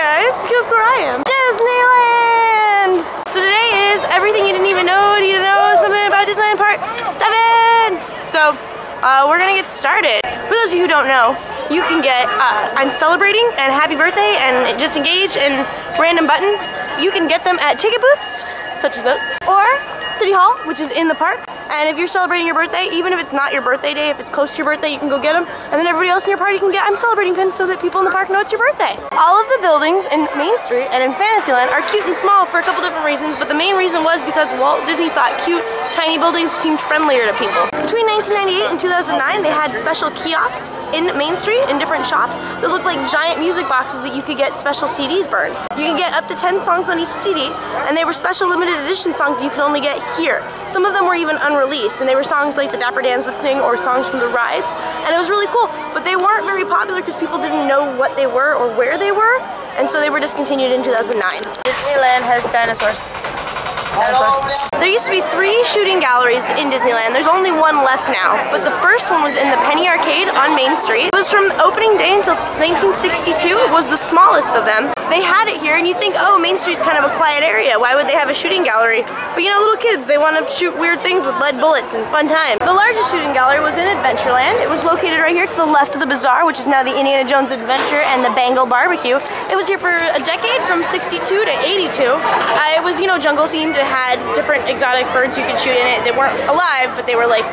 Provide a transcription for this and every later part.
guys, guess where I am? Disneyland! So today is everything you didn't even know, need to know something about Disneyland Part 7! So, we're gonna get started. For those of you who don't know, you can get I'm celebrating and happy birthday and just engage and random buttons. You can get them at ticket booths, such as those, or City Hall, which is in the park. And if you're celebrating your birthday, even if it's not your birthday day, if it's close to your birthday, you can go get them. And then everybody else in your party can get I'm celebrating pins so that people in the park know it's your birthday. All of the buildings in Main Street and in Fantasyland are cute and small for a couple different reasons, but the main reason was because Walt Disney thought cute, tiny buildings seemed friendlier to people. Between 1998 and 2009, they had special kiosks in Main Street in different shops that looked like giant music boxes that you could get special CDs burned. You can get up to 10 songs on each CD, and they were special limited edition songs you can only get here. Some of them were even unreleased, and they were songs like the Dapper Dans would sing or songs from the rides, and it was really cool, but they weren't very popular because people didn't know what they were or where they were, and so they were discontinued in 2009. Disneyland has dinosaurs. There used to be 3 shooting galleries in Disneyland. There's only one left now, but the first one was in the Penny Arcade on Main Street. It was from opening day until 1962. It was the smallest of them. They had it here, and you'd think, oh, Main Street's kind of a quiet area. Why would they have a shooting gallery? But you know, little kids, they want to shoot weird things with lead bullets and fun time. The largest shooting gallery was in Adventureland. It was located right here to the left of the bazaar, which is now the Indiana Jones Adventure and the Bengal Barbecue. It was here for a decade, from 62 to 82. It was, you know, jungle themed. It had different exotic birds you could shoot in it. They weren't alive, but they were like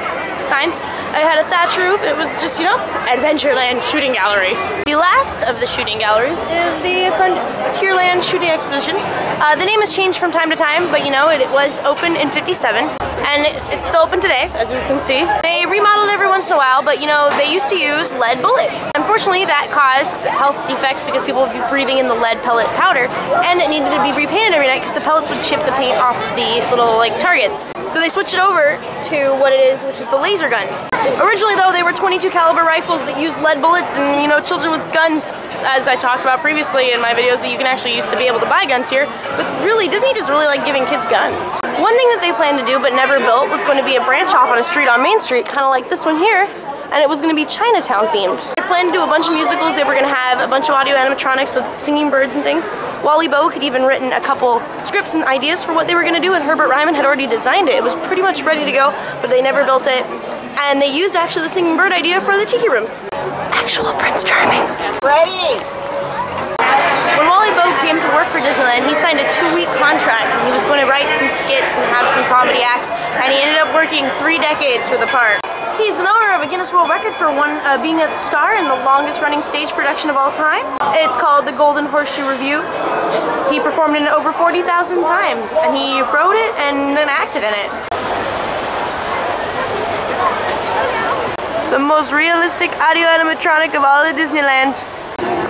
signs. It had a thatch roof. It was just, you know, Adventureland Shooting Gallery. The last of the shooting galleries is the Frontierland Shooting Exposition. The name has changed from time to time, but you know, it was open in '57, and it's still open today, as you can see. They remodeled every once in a while, but you know, they used to use lead bullets. Unfortunately, that caused health defects because people would be breathing in the lead pellet powder, and it needed to be repainted every night because the pellets would chip the paint off the little like targets. So they switched it over to what it is, which is the laser guns. Originally though, they were .22 caliber rifles that used lead bullets, and you know, children with guns, as I talked about previously in my videos, that you can actually use to be able to buy guns here. But really, Disney just really liked giving kids guns. One thing that they planned to do but never built was going to be a branch off on a street on Main Street, kind of like this one here, and it was going to be Chinatown themed. They planned to do a bunch of musicals. They were going to have a bunch of audio animatronics with singing birds and things. Wally Bowe had even written a couple scripts and ideas for what they were going to do, and Herbert Ryman had already designed it. It was pretty much ready to go, but they never built it. And they used actually the singing bird idea for the Tiki Room. Actual Prince Charming. Ready! When Wally Bowe came to work for Disneyland, he signed a 2-week contract. He was going to write some skits and have some comedy acts, and he ended up working 3 decades for the park. He's an owner of a Guinness World Record for being a star in the longest running stage production of all time. It's called the Golden Horseshoe Revue. He performed in it over 40,000 times, and he wrote it and then acted in it. The most realistic audio animatronic of all of Disneyland.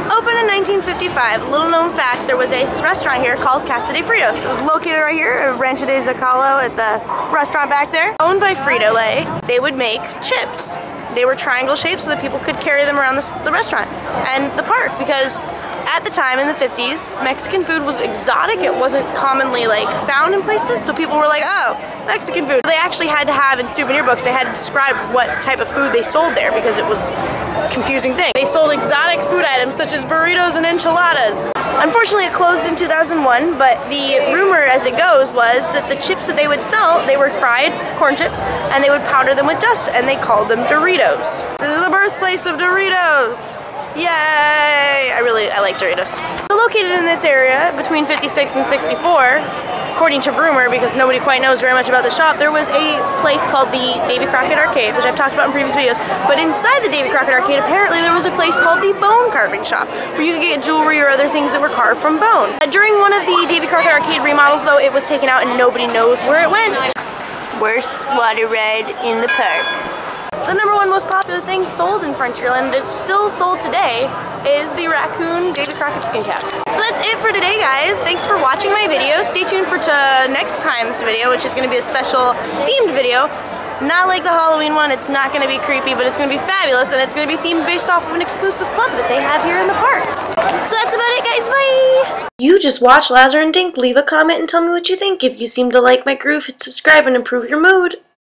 Opened in 1955, a little known fact, there was a restaurant here called Casa de Fritos. It was located right here at Rancho de Zacalo at the restaurant back there. Owned by Frito-Lay, they would make chips. They were triangle shaped so that people could carry them around the restaurant and the park, because at the time in the 50s, Mexican food was exotic. It wasn't commonly like found in places, so people were like, oh, Mexican food. They actually had to have in souvenir books, they had to describe what type of food they sold there because it was a confusing thing. They sold exotic food items such as burritos and enchiladas. Unfortunately, it closed in 2001, but the rumor as it goes was that the chips that they would sell, they were fried corn chips, and they would powder them with dust, and they called them Doritos. This is the birthplace of Doritos. Yay! I like Doritos. They're located in this area between 56 and 64. According to rumor, because nobody quite knows very much about the shop, there was a place called the Davy Crockett Arcade, which I've talked about in previous videos. But inside the Davy Crockett Arcade, apparently there was a place called the Bone Carving Shop, where you could get jewelry or other things that were carved from bone. During one of the Davy Crockett Arcade remodels, though, it was taken out and nobody knows where it went. Worst water ride in the park. The #1 most popular thing sold in Frontierland that is still sold today is the raccoon Davy Crockett skin cap. So that's it for today, guys. Thanks for watching my video. Stay tuned for next time's video, which is going to be a special themed video. Not like the Halloween one. It's not going to be creepy, but it's going to be fabulous, and it's going to be themed based off of an exclusive club that they have here in the park. So that's about it, guys. Bye! You just watched Lazar and Dink. Leave a comment and tell me what you think. If you seem to like my groove, hit subscribe and improve your mood.